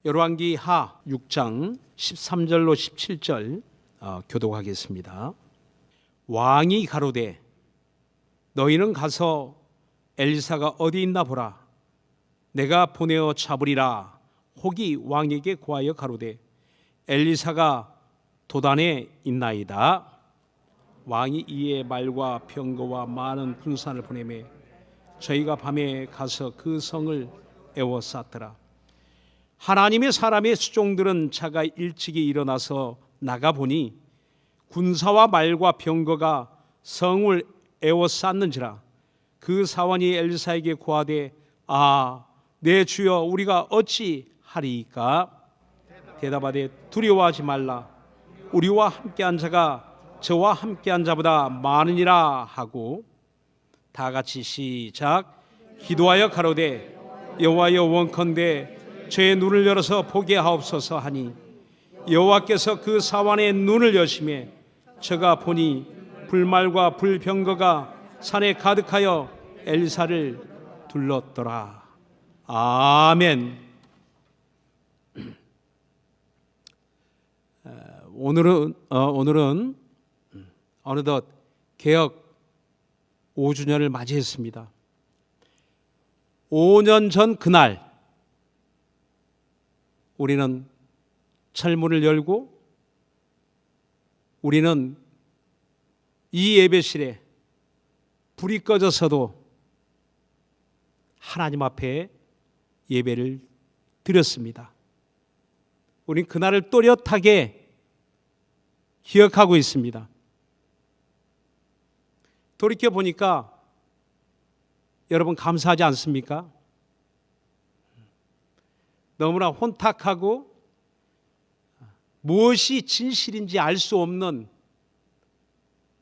열왕기 하 6장 13절로 17절 교독하겠습니다. 왕이 가로되 너희는 가서 엘리사가 어디 있나 보라. 내가 보내어 잡으리라. 혹이 왕에게 고하여 가로되 엘리사가 도단에 있나이다. 왕이 이에 말과 병거와 많은 군사를 보내매 저희가 밤에 가서 그 성을 에워쌌더라. 하나님의 사람의 수종들은 자가 일찍이 일어나서 나가보니 군사와 말과 병거가 성을 에워쌌는지라. 그 사원이 엘리사에게 고하되 내 주여 우리가 어찌 하리이까? 대답하되 두려워하지 말라. 우리와 함께한 자가 저와 함께한 자보다 많으니라 하고 다 같이 시작. 기도하여 가로되 여호와여 원컨대 저의 눈을 열어서 보게 하옵소서 하니 여호와께서 그 사원의 눈을 여시매 저가 보니 불말과 불병거가 산에 가득하여 엘리사를 둘렀더라. 아멘. 오늘은 어느덧 개혁 5주년을 맞이했습니다. 5년 전 그날 우리는 철문을 열고 우리는 이 예배실에 불이 꺼져서도 하나님 앞에 예배를 드렸습니다. 우린 그날을 또렷하게 기억하고 있습니다. 돌이켜 보니까 여러분 감사하지 않습니까? 너무나 혼탁하고 무엇이 진실인지 알 수 없는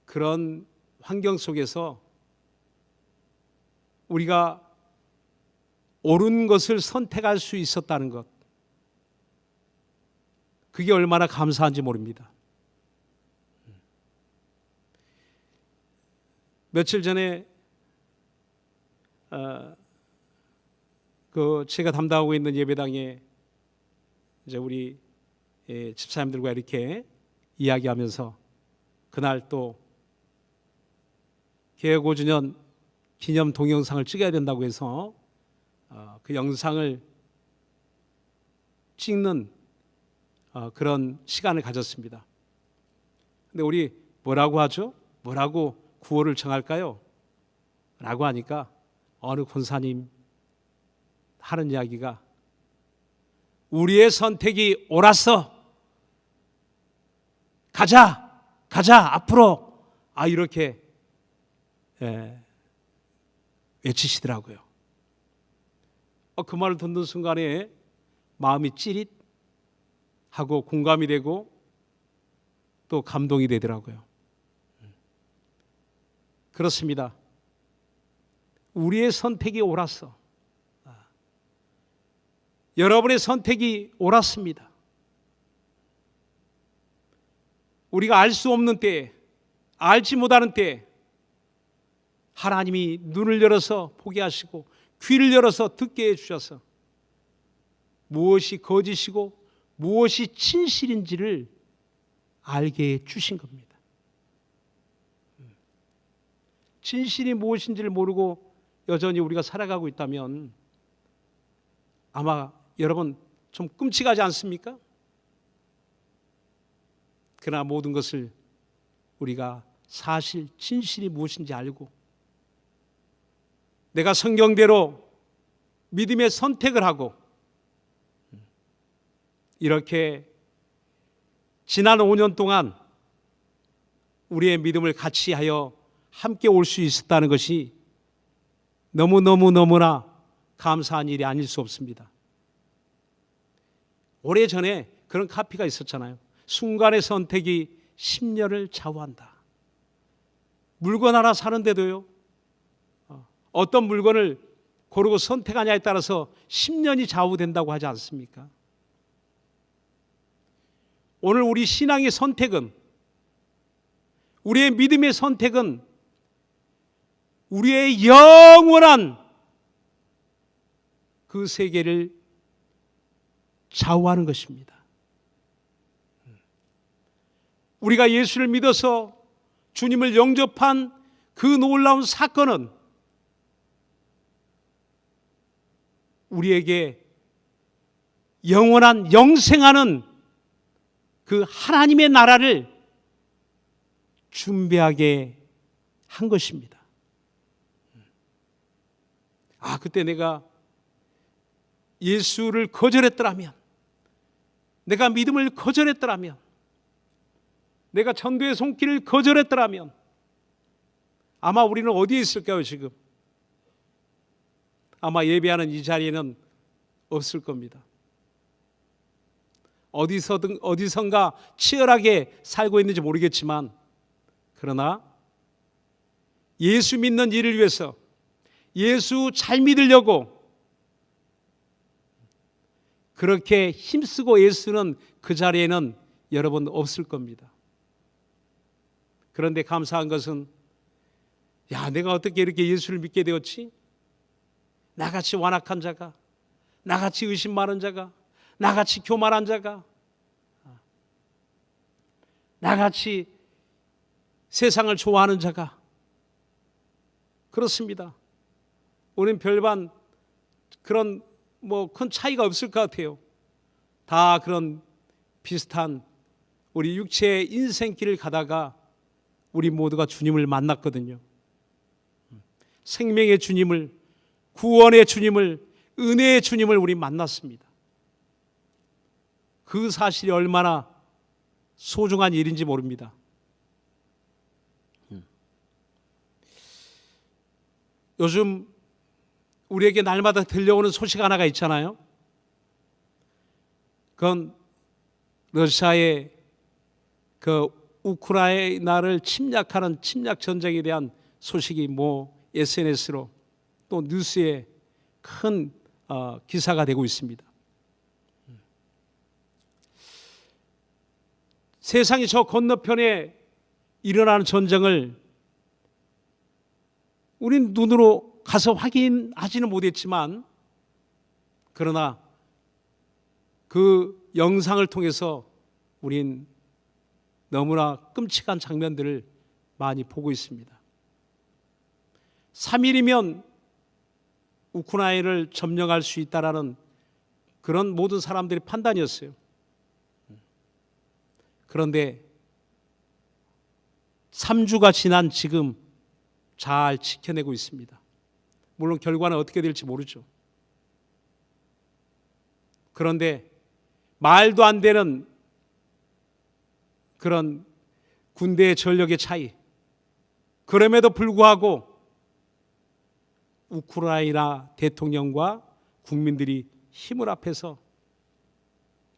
그런 환경 속에서 우리가 옳은 것을 선택할 수 있었다는 것, 그게 얼마나 감사한지 모릅니다. 며칠 전에 제가 담당하고 있는 예배당에 이제 우리 집사님들과 이렇게 이야기하면서 그날 또 개혁 5주년 기념 동영상을 찍어야 된다고 해서 그 영상을 찍는 그런 시간을 가졌습니다. 근데 우리 뭐라고 하죠? 뭐라고 구호를 정할까요? 라고 하니까 어느 권사님 하는 이야기가 우리의 선택이 옳았어. 가자 앞으로. 이렇게 외치시더라고요. 그 말을 듣는 순간에 마음이 찌릿하고 공감이 되고 또 감동이 되더라고요. 그렇습니다. 우리의 선택이 옳았어. 여러분의 선택이 옳았습니다. 우리가 알 수 없는 때에, 알지 못하는 때에 하나님이 눈을 열어서 보게 하시고 귀를 열어서 듣게 해주셔서 무엇이 거짓이고 무엇이 진실인지를 알게 해주신 겁니다. 진실이 무엇인지를 모르고 여전히 우리가 살아가고 있다면 아마 여러분 좀 끔찍하지 않습니까? 그러나 모든 것을 우리가 사실 진실이 무엇인지 알고 내가 성경대로 믿음의 선택을 하고 이렇게 지난 5년 동안 우리의 믿음을 같이 하여 함께 올 수 있었다는 것이 너무나 감사한 일이 아닐 수 없습니다. 오래전에 그런 카피가 있었잖아요. 순간의 선택이 10년을 좌우한다. 물건 하나 사는데도요, 어떤 물건을 고르고 선택하냐에 따라서 10년이 좌우된다고 하지 않습니까? 오늘 우리 신앙의 선택은, 우리의 믿음의 선택은 우리의 영원한 그 세계를 좌우하는 것입니다. 우리가 예수를 믿어서 주님을 영접한 그 놀라운 사건은 우리에게 영원한 영생하는 그 하나님의 나라를 준비하게 한 것입니다. 그때 내가 예수를 거절했더라면, 내가 믿음을 거절했더라면, 내가 전도의 손길을 거절했더라면 아마 우리는 어디에 있을까요 지금? 아마 예배하는 이 자리에는 없을 겁니다. 어디선가 치열하게 살고 있는지 모르겠지만, 그러나 예수 믿는 일을 위해서, 예수 잘 믿으려고 그렇게 힘쓰고 애쓰는 그 자리에는 여러분 없을 겁니다. 그런데 감사한 것은, 내가 어떻게 이렇게 예수를 믿게 되었지? 나같이 완악한 자가, 나같이 의심 많은 자가, 나같이 교만한 자가, 나같이 세상을 좋아하는 자가. 그렇습니다. 우리는 별반 그런 큰 차이가 없을 것 같아요. 다 그런 비슷한 우리 육체의 인생길을 가다가 우리 모두가 주님을 만났거든요. 생명의 주님을, 구원의 주님을, 은혜의 주님을 우리 만났습니다. 그 사실이 얼마나 소중한 일인지 모릅니다. 요즘 우리에게 날마다 들려오는 소식 하나가 있잖아요. 그건 러시아의 그 우크라이나를 침략하는 침략 전쟁에 대한 소식이 SNS로 또 뉴스에 큰 기사가 되고 있습니다. 세상이 저 건너편에 일어나는 전쟁을 우린 눈으로 가서 확인하지는 못했지만, 그러나 그 영상을 통해서 우린 너무나 끔찍한 장면들을 많이 보고 있습니다. 3일이면 우크라이나를 점령할 수 있다라는 그런 모든 사람들의 판단이었어요. 그런데 3주가 지난 지금 잘 지켜내고 있습니다. 물론 결과는 어떻게 될지 모르죠. 그런데 말도 안 되는 그런 군대의 전력의 차이, 그럼에도 불구하고 우크라이나 대통령과 국민들이 힘을 합해서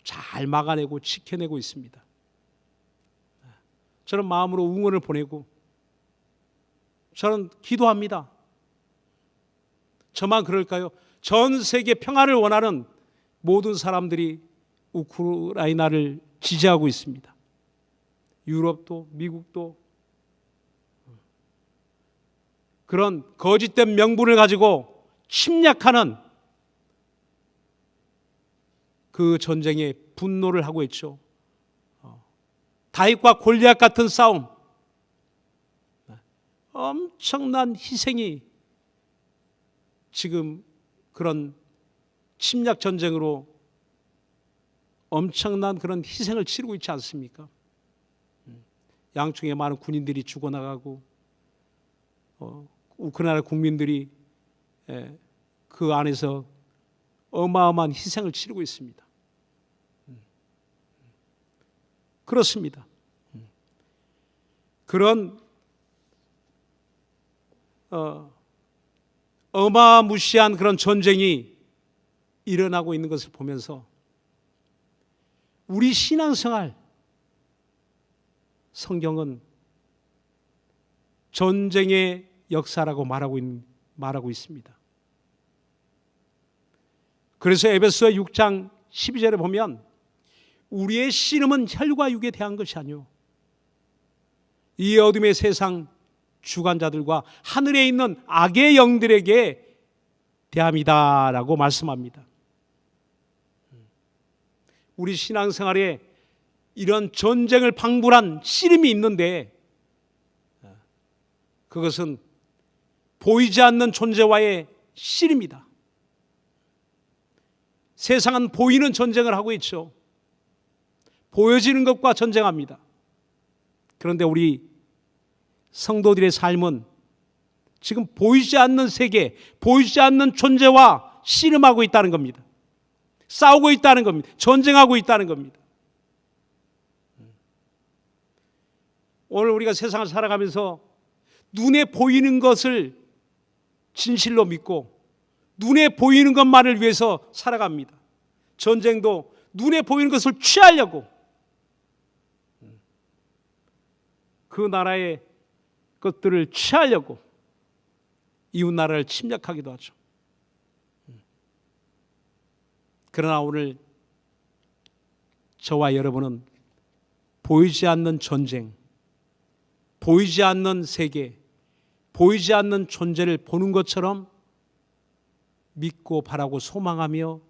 잘 막아내고 지켜내고 있습니다. 저는 마음으로 응원을 보내고 저는 기도합니다. 저만 그럴까요? 전 세계 평화를 원하는 모든 사람들이 우크라이나를 지지하고 있습니다. 유럽도, 미국도. 그런 거짓된 명분을 가지고 침략하는 그 전쟁에 분노를 하고 있죠. 다윗과 골리앗 같은 싸움, 엄청난 희생이 지금 그런 침략 전쟁으로 엄청난 그런 희생을 치르고 있지 않습니까? 양쪽에 많은 군인들이 죽어나가고 우크라이나 국민들이 그 안에서 어마어마한 희생을 치르고 있습니다. 그렇습니다. 그런 어마무시한 그런 전쟁이 일어나고 있는 것을 보면서 우리 신앙생활, 성경은 전쟁의 역사라고 말하고 있습니다. 그래서 에베소서 6장 12절에 보면 우리의 씨름은 혈과 육에 대한 것이 아니요 이 어둠의 세상 주관자들과 하늘에 있는 악의 영들에게 대함이다라고 말씀합니다. 우리 신앙생활에 이런 전쟁을 방불한 씨름이 있는데, 그것은 보이지 않는 존재와의 씨름이다. 세상은 보이는 전쟁을 하고 있죠. 보여지는 것과 전쟁합니다. 그런데 우리 성도들의 삶은 지금 보이지 않는 세계, 보이지 않는 존재와 씨름하고 있다는 겁니다. 싸우고 있다는 겁니다. 전쟁하고 있다는 겁니다. 오늘 우리가 세상을 살아가면서 눈에 보이는 것을 진실로 믿고 눈에 보이는 것만을 위해서 살아갑니다. 전쟁도 눈에 보이는 것을 취하려고 그 나라의 것들을 취하려고 이웃 나라를 침략하기도 하죠. 그러나 오늘 저와 여러분은 보이지 않는 전쟁, 보이지 않는 세계, 보이지 않는 존재를 보는 것처럼 믿고 바라고 소망하며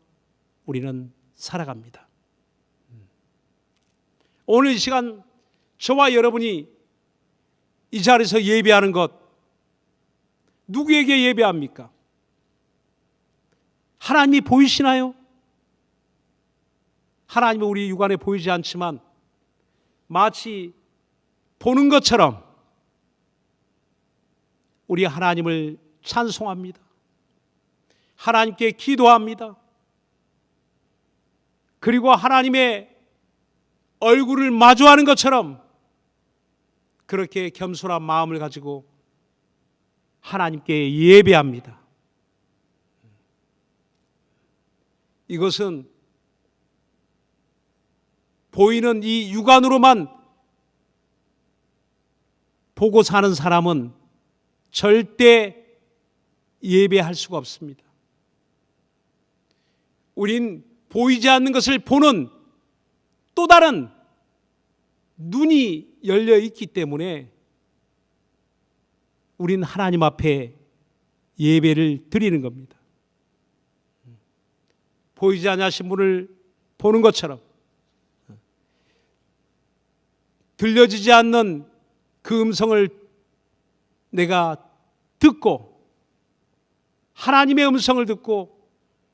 우리는 살아갑니다. 오늘 이 시간 저와 여러분이 이 자리에서 예배하는 것, 누구에게 예배합니까? 하나님이 보이시나요? 하나님은 우리 육안에 보이지 않지만 마치 보는 것처럼 우리 하나님을 찬송합니다. 하나님께 기도합니다. 그리고 하나님의 얼굴을 마주하는 것처럼 그렇게 겸손한 마음을 가지고 하나님께 예배합니다. 이것은 보이는 이 육안으로만 보고 사는 사람은 절대 예배할 수가 없습니다. 우린 보이지 않는 것을 보는 또 다른 눈이 열려 있기 때문에 우린 하나님 앞에 예배를 드리는 겁니다. 보이지 않으신 분을 보는 것처럼 들려지지 않는 그 음성을 내가 듣고 하나님의 음성을 듣고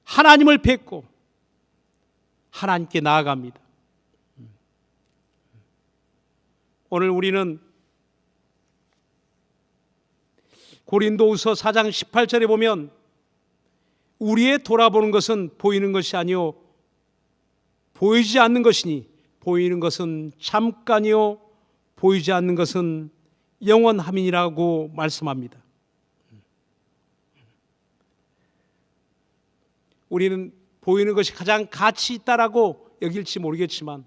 하나님을 뵙고 하나님께 나아갑니다. 오늘 우리는 고린도후서 4장 18절에 보면 우리의 돌아보는 것은 보이는 것이 아니요 보이지 않는 것이니 보이는 것은 잠깐이요 보이지 않는 것은 영원함이라고 말씀합니다. 우리는 보이는 것이 가장 가치 있다라고 여길지 모르겠지만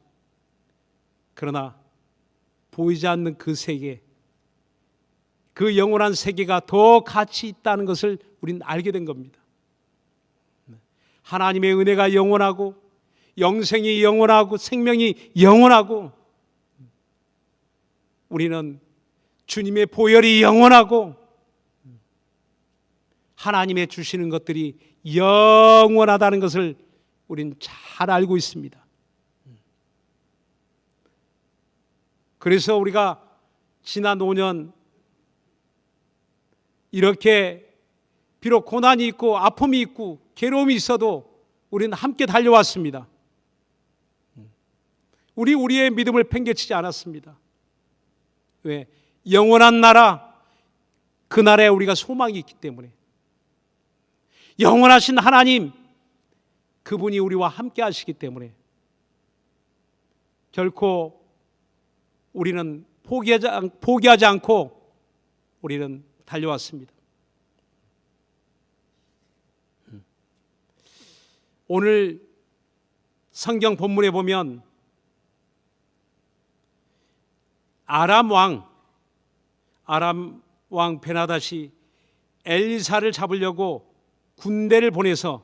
그러나 보이지 않는 그 세계, 그 영원한 세계가 더 가치 있다는 것을 우리는 알게 된 겁니다. 하나님의 은혜가 영원하고 영생이 영원하고 생명이 영원하고 우리는 주님의 보혈이 영원하고 하나님의 주시는 것들이 영원하다는 것을 우리는 잘 알고 있습니다. 그래서 우리가 지난 5년 이렇게 비록 고난이 있고 아픔이 있고 괴로움이 있어도 우리는 함께 달려왔습니다. 우리의 믿음을 팽개치지 않았습니다. 왜? 영원한 나라, 그 나라에 우리가 소망이 있기 때문에 영원하신 하나님, 그분이 우리와 함께 하시기 때문에 결코 우리는 포기하지 않고 우리는 달려왔습니다. 오늘 성경 본문에 보면 아람 왕 베나닷이 엘리사를 잡으려고 군대를 보내서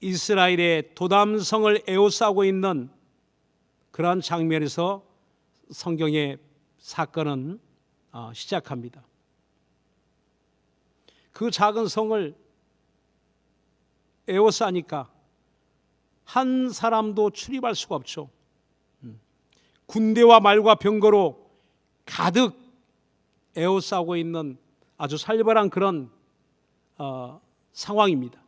이스라엘의 도담성을 에워싸고 있는 그러한 장면에서 성경의 사건은 시작합니다. 그 작은 성을 에워싸니까 한 사람도 출입할 수가 없죠. 군대와 말과 병거로 가득 에워싸고 있는 아주 살벌한 그런 상황입니다.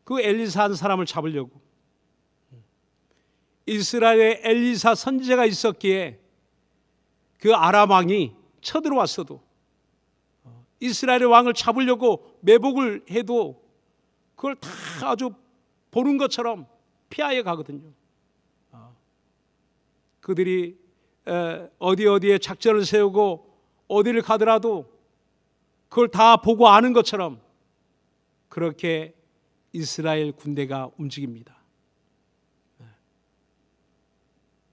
그 엘리사 한 사람을 잡으려고 이스라엘에 엘리사 선지자가 있었기에 그 아람 왕이 쳐들어왔어도 이스라엘의 왕을 잡으려고 매복을 해도 그걸 다 아주 보는 것처럼 피하여 가거든요. 그들이 어디에 작전을 세우고 어디를 가더라도 그걸 다 보고 아는 것처럼 그렇게 이스라엘 군대가 움직입니다.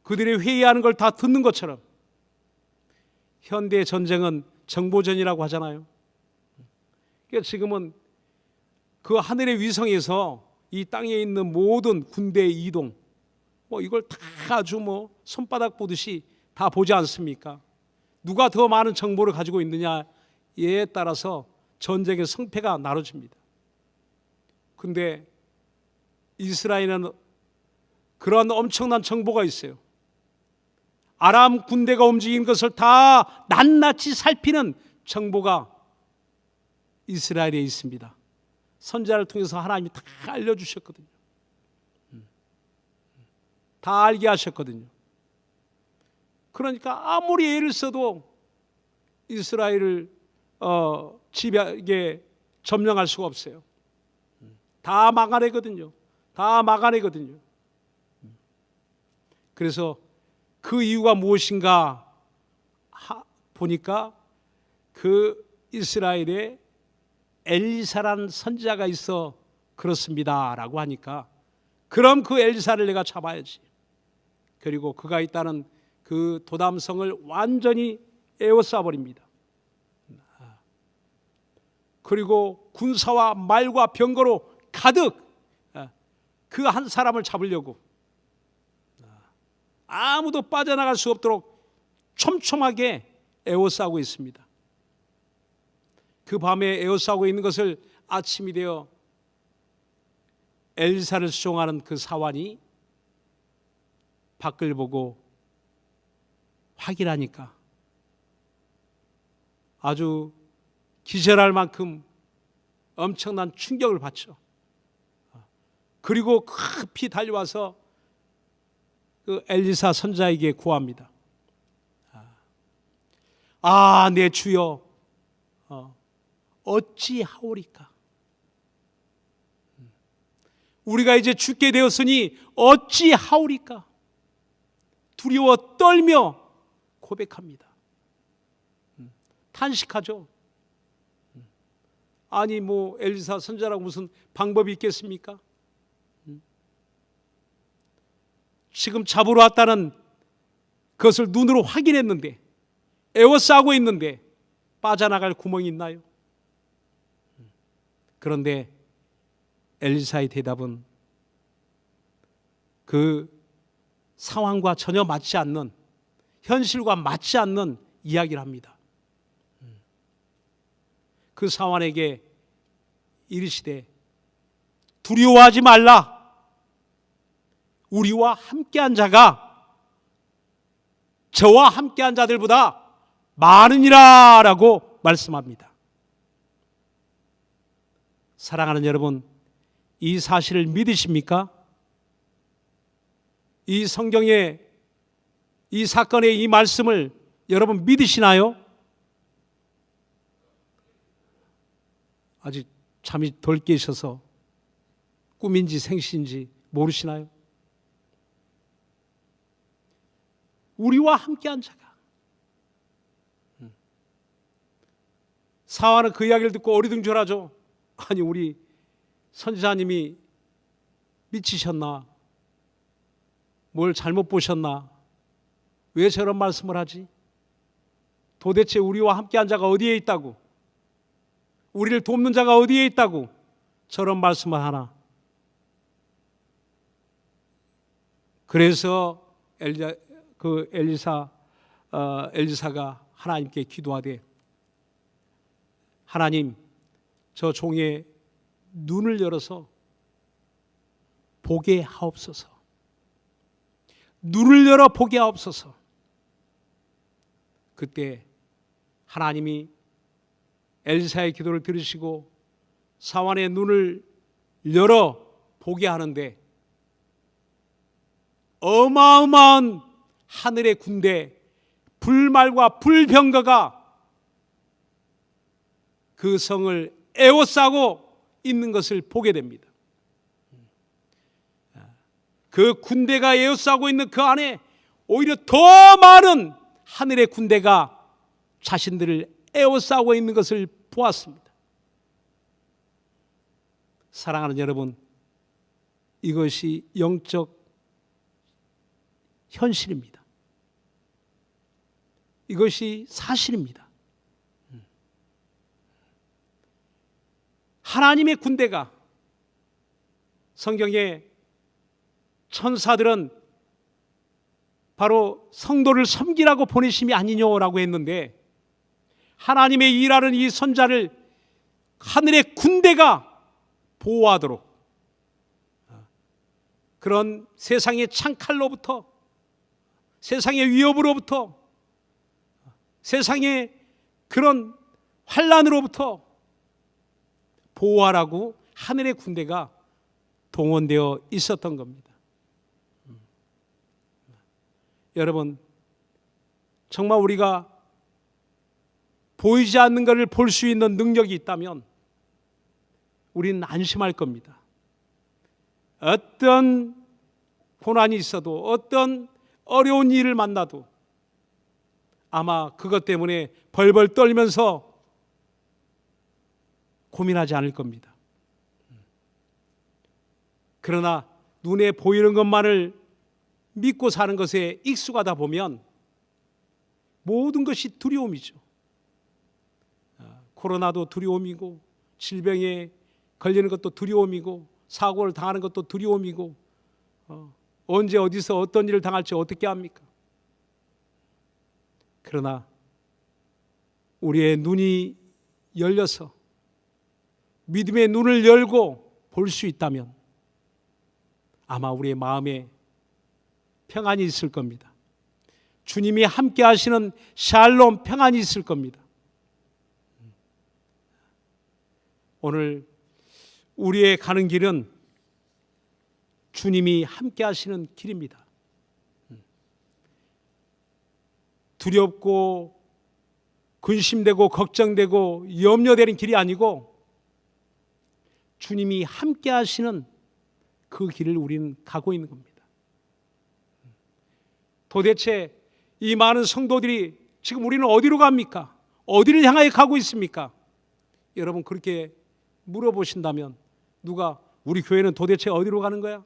그들이 회의하는 걸 다 듣는 것처럼 현대 전쟁은 정보전이라고 하잖아요. 그러니까 지금은 그 하늘의 위성에서 이 땅에 있는 모든 군대의 이동 이걸 다 아주 손바닥 보듯이 다 보지 않습니까? 누가 더 많은 정보를 가지고 있느냐에 따라서 전쟁의 승패가 나눠집니다. 근데 이스라엘은 그런 엄청난 정보가 있어요. 아람 군대가 움직이는 것을 다 낱낱이 살피는 정보가 이스라엘에 있습니다. 선지자를 통해서 하나님이 다 알려주셨거든요. 다 알게 하셨거든요. 그러니까 아무리 애를 써도 이스라엘을 지배하게 점령할 수가 없어요. 다 막아내거든요. 다 막아내거든요. 그래서 그 이유가 무엇인가 보니까 그 이스라엘에 엘리사란 선지자가 있어 그렇습니다라고 하니까 그럼 그 엘리사를 내가 잡아야지. 그리고 그가 있다는 그 도담성을 완전히 에워싸 버립니다. 그리고 군사와 말과 병거로 가득 그 한 사람을 잡으려고 아무도 빠져나갈 수 없도록 촘촘하게 에워싸고 있습니다. 그 밤에 에워싸고 있는 것을 아침이 되어 엘리사를 수종하는 그 사환이 밖을 보고 확인하니까 아주 기절할 만큼 엄청난 충격을 받죠. 그리고 급히 달려와서 그 엘리사 선지자에게 구합니다. 내 주여, 어찌하오리까? 우리가 이제 죽게 되었으니 어찌하오리까? 두려워 떨며 고백합니다. 탄식하죠. 아니 엘리사 선지자라고 무슨 방법이 있겠습니까? 지금 잡으러 왔다는 그것을 눈으로 확인했는데 에워싸고 있는데 빠져나갈 구멍이 있나요? 그런데 엘리사의 대답은 그 상황과 전혀 맞지 않는, 현실과 맞지 않는 이야기를 합니다. 그 사환에게 이르시되 두려워하지 말라. 우리와 함께한 자가 저와 함께한 자들보다 많으니라 라고 말씀합니다. 사랑하는 여러분, 이 사실을 믿으십니까? 이 성경의 이 사건의 이 말씀을 여러분 믿으시나요? 아직 잠이 덜 깨셔서 꿈인지 생시인지 모르시나요? 우리와 함께한 자가. 사환은 그 이야기를 듣고 어리둥절하죠. 아니 우리 선지자님이 미치셨나? 뭘 잘못 보셨나? 왜 저런 말씀을 하지? 도대체 우리와 함께한 자가 어디에 있다고? 우리를 돕는 자가 어디에 있다고 저런 말씀을 하나? 그래서 엘리사가 하나님께 기도하되 하나님, 저 종의 눈을 열어서 보게 하옵소서. 눈을 열어 보게 하옵소서. 그때 하나님이 엘리사의 기도를 들으시고 사환의 눈을 열어 보게 하는데 어마어마한 하늘의 군대, 불말과 불병거가 그 성을 에워싸고 있는 것을 보게 됩니다. 그 군대가 에워싸고 있는 그 안에 오히려 더 많은 하늘의 군대가 자신들을 에워싸고 있는 것을 보았습니다. 사랑하는 여러분, 이것이 영적 현실입니다. 이것이 사실입니다. 하나님의 군대가, 성경에 천사들은 바로 성도를 섬기라고 보내심이 아니뇨라고 했는데 하나님의 일하는 이 선자를 하늘의 군대가 보호하도록 그런 세상의 창칼로부터, 세상의 위협으로부터, 세상의 그런 환난으로부터 보호하라고 하늘의 군대가 동원되어 있었던 겁니다. 여러분, 정말 우리가 보이지 않는 것을 볼 수 있는 능력이 있다면 우리는 안심할 겁니다. 어떤 고난이 있어도, 어떤 어려운 일을 만나도 아마 그것 때문에 벌벌 떨면서 고민하지 않을 겁니다. 그러나 눈에 보이는 것만을 믿고 사는 것에 익숙하다 보면 모든 것이 두려움이죠. 코로나도 두려움이고, 질병에 걸리는 것도 두려움이고, 사고를 당하는 것도 두려움이고, 언제 어디서 어떤 일을 당할지 어떻게 합니까? 그러나 우리의 눈이 열려서 믿음의 눈을 열고 볼 수 있다면 아마 우리의 마음에 평안이 있을 겁니다. 주님이 함께 하시는 샬롬 평안이 있을 겁니다. 오늘 우리의 가는 길은 주님이 함께 하시는 길입니다. 두렵고 근심되고 걱정되고 염려되는 길이 아니고 주님이 함께 하시는 그 길을 우리는 가고 있는 겁니다. 도대체 이 많은 성도들이 지금 우리는 어디로 갑니까? 어디를 향하여 가고 있습니까? 여러분, 그렇게 물어보신다면 누가 우리 교회는 도대체 어디로 가는 거야?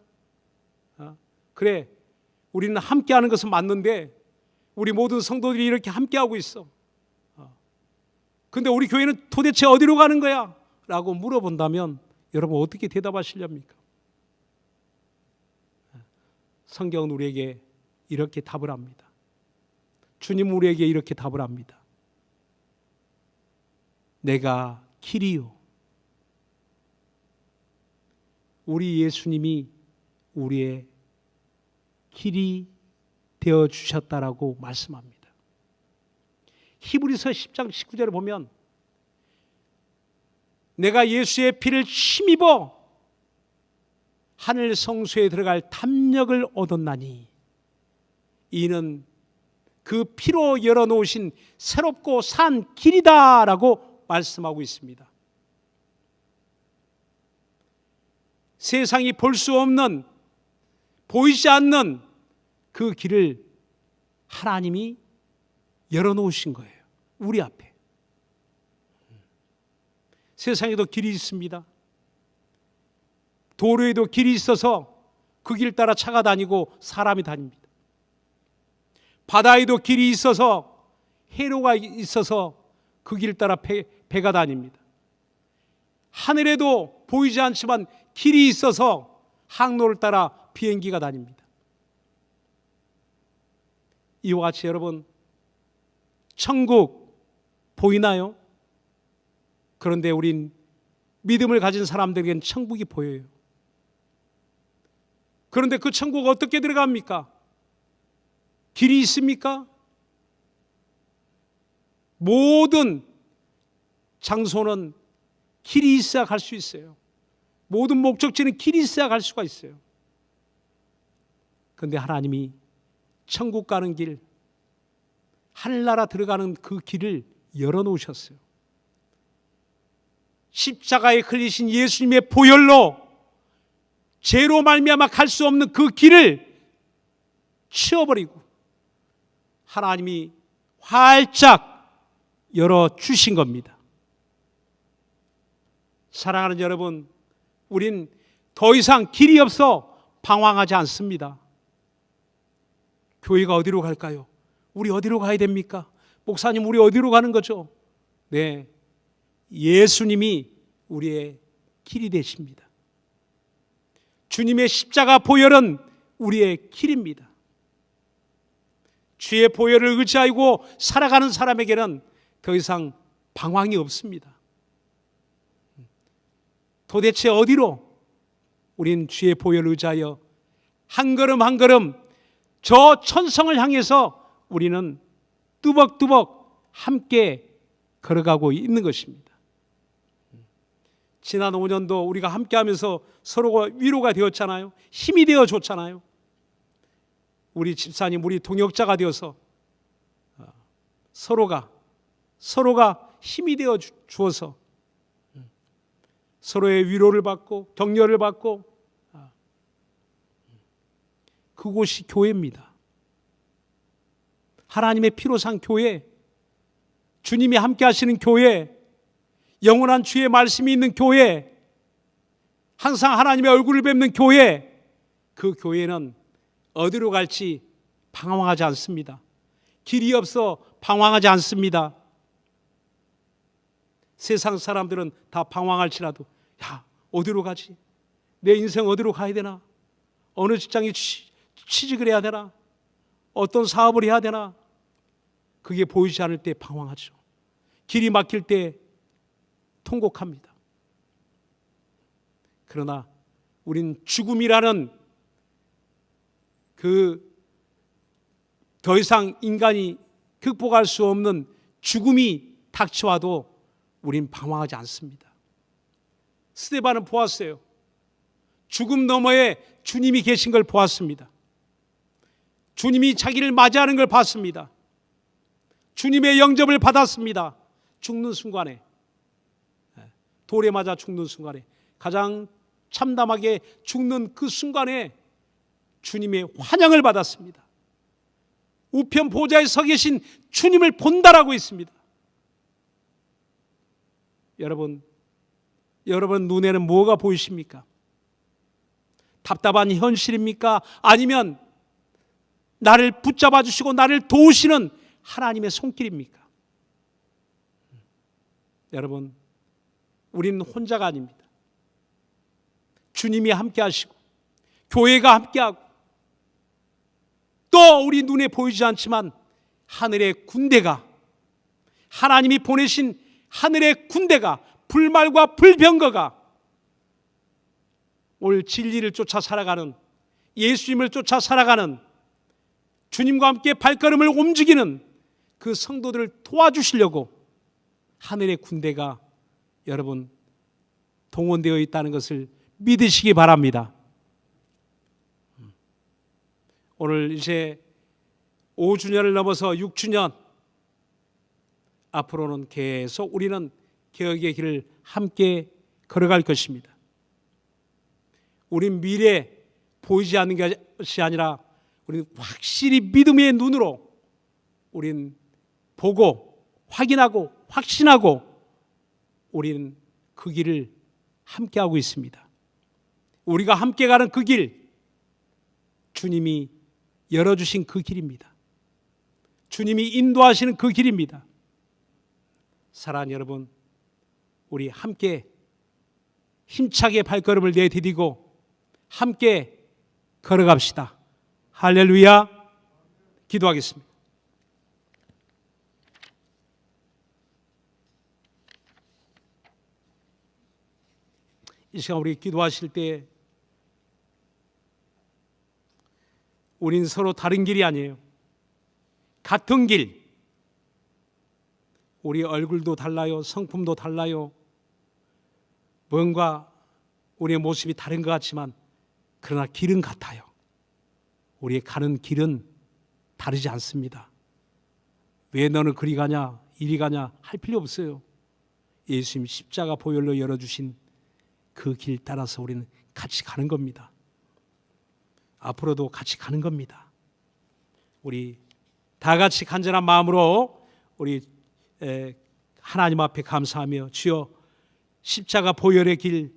그래, 우리는 함께하는 것은 맞는데 우리 모든 성도들이 이렇게 함께하고 있어. 근데 우리 교회는 도대체 어디로 가는 거야? 라고 물어본다면 여러분 어떻게 대답하시렵니까? 성경은 우리에게 이렇게 답을 합니다. 주님은 우리에게 이렇게 답을 합니다. 내가 길이요. 우리 예수님이 우리의 길이 되어 주셨다라고 말씀합니다. 히브리서 10장 19절에 보면 내가 예수의 피를 힘입어 하늘 성소에 들어갈 담력을 얻었나니 이는 그 피로 열어놓으신 새롭고 산 길이다라고 말씀하고 있습니다. 세상이 볼 수 없는, 보이지 않는 그 길을 하나님이 열어놓으신 거예요. 우리 앞에. 세상에도 길이 있습니다. 도로에도 길이 있어서 그 길 따라 차가 다니고 사람이 다닙니다. 바다에도 길이 있어서, 해로가 있어서 그 길 따라 배가 다닙니다. 하늘에도 보이지 않지만 길이 있어서 항로를 따라 비행기가 다닙니다. 이와 같이 여러분, 천국 보이나요? 그런데 우린 믿음을 가진 사람들에게는 천국이 보여요. 그런데 그 천국 어떻게 들어갑니까? 길이 있습니까? 모든 장소는 길이 있어야 갈 수 있어요. 모든 목적지는 길이 있어야 갈 수가 있어요. 그런데 하나님이 천국 가는 길, 하늘나라 들어가는 그 길을 열어놓으셨어요. 십자가에 흘리신 예수님의 보혈로 죄로 말미암아 갈 수 없는 그 길을 치워버리고 하나님이 활짝 열어주신 겁니다. 사랑하는 여러분, 우린 더 이상 길이 없어 방황하지 않습니다. 교회가 어디로 갈까요? 우리 어디로 가야 됩니까? 목사님, 우리 어디로 가는 거죠? 네, 예수님이 우리의 길이 되십니다. 주님의 십자가 보혈은 우리의 길입니다. 주의 보혈을 의지하고 살아가는 사람에게는 더 이상 방황이 없습니다. 도대체 어디로 우린 주의 보혈을 의지하여 한 걸음 한 걸음 저 천성을 향해서 우리는 뚜벅뚜벅 함께 걸어가고 있는 것입니다. 지난 5년도 우리가 함께하면서 서로가 위로가 되었잖아요. 힘이 되어줬잖아요. 우리 집사님, 우리 동역자가 되어서 서로가 힘이 되어 주어서 서로의 위로를 받고 격려를 받고, 그곳이 교회입니다. 하나님의 피로 산 교회, 주님이 함께 하시는 교회, 영원한 주의 말씀이 있는 교회, 항상 하나님의 얼굴을 뵙는 교회, 그 교회는 어디로 갈지 방황하지 않습니다. 길이 없어 방황하지 않습니다. 세상 사람들은 다 방황할지라도, 야, 어디로 가지? 내 인생 어디로 가야 되나? 어느 직장에 취직을 해야 되나? 어떤 사업을 해야 되나? 그게 보이지 않을 때 방황하죠. 길이 막힐 때 통곡합니다. 그러나 우린 죽음이라는 더 이상 인간이 극복할 수 없는 죽음이 닥쳐와도 우린 방황하지 않습니다. 스데반은 보았어요. 죽음 너머에 주님이 계신 걸 보았습니다. 주님이 자기를 맞이하는 걸 봤습니다. 주님의 영접을 받았습니다. 죽는 순간에, 돌에 맞아 죽는 순간에, 가장 참담하게 죽는 그 순간에 주님의 환영을 받았습니다. 우편 보좌에 서 계신 주님을 본다라고 있습니다. 여러분 눈에는 뭐가 보이십니까? 답답한 현실입니까? 아니면 나를 붙잡아 주시고 나를 도우시는 하나님의 손길입니까? 여러분, 우리는 혼자가 아닙니다. 주님이 함께 하시고 교회가 함께 하고 또 우리 눈에 보이지 않지만 하늘의 군대가, 하나님이 보내신 하늘의 군대가, 불말과 불병거가 오늘 진리를 쫓아 살아가는, 예수님을 쫓아 살아가는, 주님과 함께 발걸음을 움직이는 그 성도들을 도와주시려고 하늘의 군대가 여러분 동원되어 있다는 것을 믿으시기 바랍니다. 오늘 이제 5주년을 넘어서 6주년, 앞으로는 계속 우리는 개혁의 길을 함께 걸어갈 것입니다. 우린 미래 보이지 않는 것이 아니라 우리는 확실히 믿음의 눈으로 우린 보고 확인하고 확신하고 우리는 그 길을 함께 하고 있습니다. 우리가 함께 가는 그 길, 주님이 열어주신 그 길입니다. 주님이 인도하시는 그 길입니다. 사랑하는 여러분, 우리 함께 힘차게 발걸음을 내디디고 함께 걸어갑시다. 할렐루야. 기도하겠습니다. 이 시간 우리 기도하실 때 우린 서로 다른 길이 아니에요. 같은 길. 우리 얼굴도 달라요. 성품도 달라요. 뭔가 우리의 모습이 다른 것 같지만 그러나 길은 같아요. 우리의 가는 길은 다르지 않습니다. 왜 너는 그리 가냐 이리 가냐 할 필요 없어요. 예수님 십자가 보혈로 열어주신 그 길 따라서 우리는 같이 가는 겁니다. 앞으로도 같이 가는 겁니다. 우리 다 같이 간절한 마음으로 우리 하나님 앞에 감사하며 주여 십자가 보혈의 길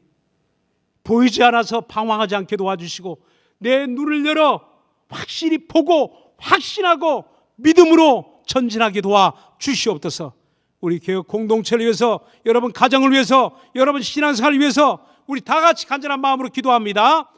보이지 않아서 방황하지 않게 도와주시고 내 눈을 열어 확실히 보고 확신하고 믿음으로 전진하게 도와주시옵소서. 우리 교회 공동체를 위해서, 여러분 가정을 위해서, 여러분 신앙생활을 위해서 우리 다 같이 간절한 마음으로 기도합니다.